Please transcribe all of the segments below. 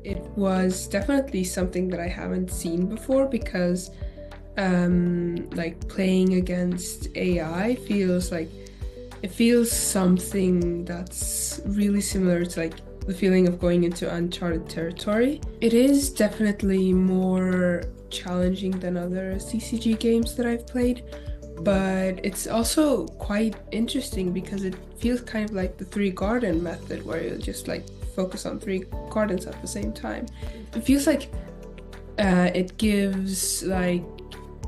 It was definitely something that I haven't seen before because like playing against AI feels like it feels something that's really similar to like the feeling of going into uncharted territory. It is definitely more challenging than other CCG games that I've played, but it's also quite interesting because it feels kind of like the three garden method where you just like focus on three gardens at the same time. It feels like it gives like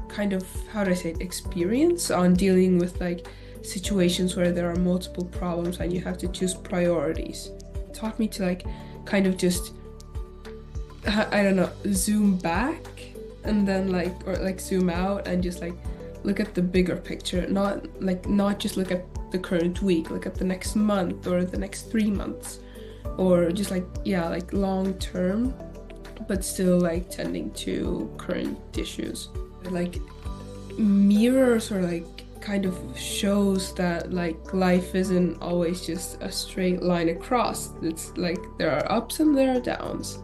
kind of, how do I say it, experience on dealing with like situations where there are multiple problems and you have to choose priorities. It taught me to like kind of just, I don't know, zoom back and then like, or like zoom out and just like look at the bigger picture, not just look at the current week, look at the next month or the next 3 months, or just like, yeah, like long term, but still like tending to current issues. Like mirrors or like kind of shows that like life isn't always just a straight line across. It's like there are ups and there are downs,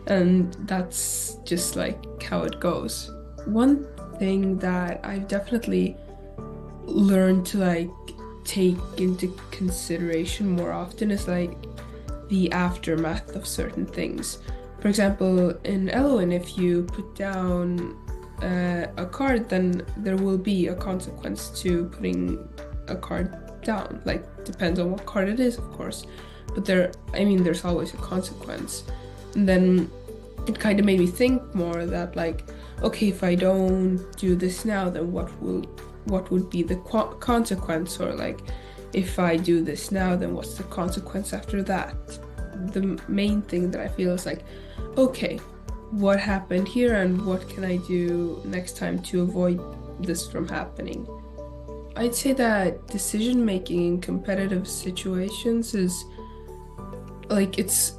and that's just like how it goes. One thing that I've definitely learned to like take into consideration more often is like the aftermath of certain things. For example, in Elowyn, if you put down a card, then there will be a consequence to putting a card down. Like, depends on what card it is, of course. But there's always a consequence. And then it kind of made me think more that like, okay, if I don't do this now, then what would be the consequence? Or like, if I do this now, then what's the consequence after that? The main thing that I feel is like, okay, what happened here and what can I do next time to avoid this from happening? I'd say that decision making in competitive situations is like, it's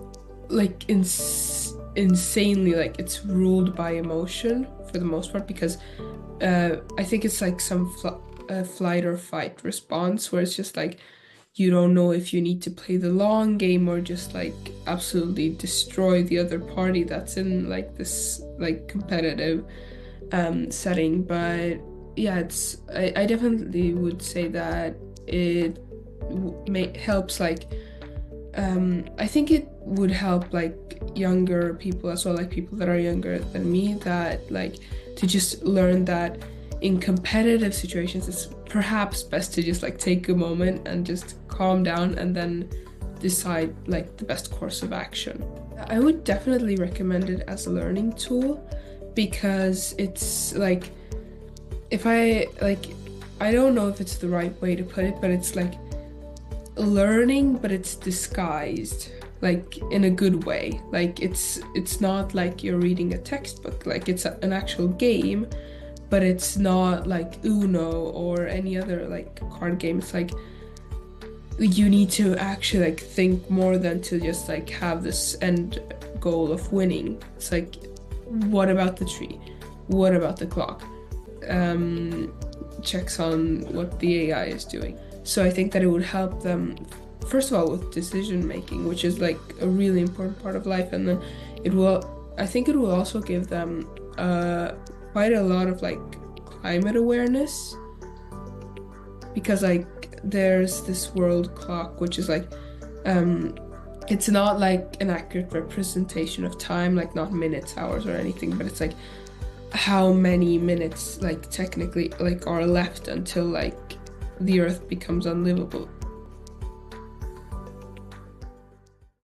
like insanely like it's ruled by emotion for the most part, because I think it's like some flight or fight response where it's just like you don't know if you need to play the long game or just like absolutely destroy the other party that's in like this like competitive setting. But yeah, I definitely would say that it helps like I think it would help like younger people as well, like people that are younger than me, that like to just learn that in competitive situations it's perhaps best to just like take a moment and just calm down and then decide like the best course of action. I would definitely recommend it as a learning tool because it's like, if I don't know if it's the right way to put it, but it's like learning, but it's disguised like in a good way. Like it's not like you're reading a textbook, like it's an actual game, but it's not like Uno or any other like card game. It's like you need to actually like think more than to just like have this end goal of winning. It's like, what about the tree? What about the clock? Checks on what the AI is doing. So I think that it would help them, first of all, with decision making, which is like a really important part of life. And then I think it will also give them quite a lot of like climate awareness, because like there's this world clock, which is like, it's not like an accurate representation of time, like not minutes, hours or anything, but it's like how many minutes like technically like are left until like the earth becomes unlivable.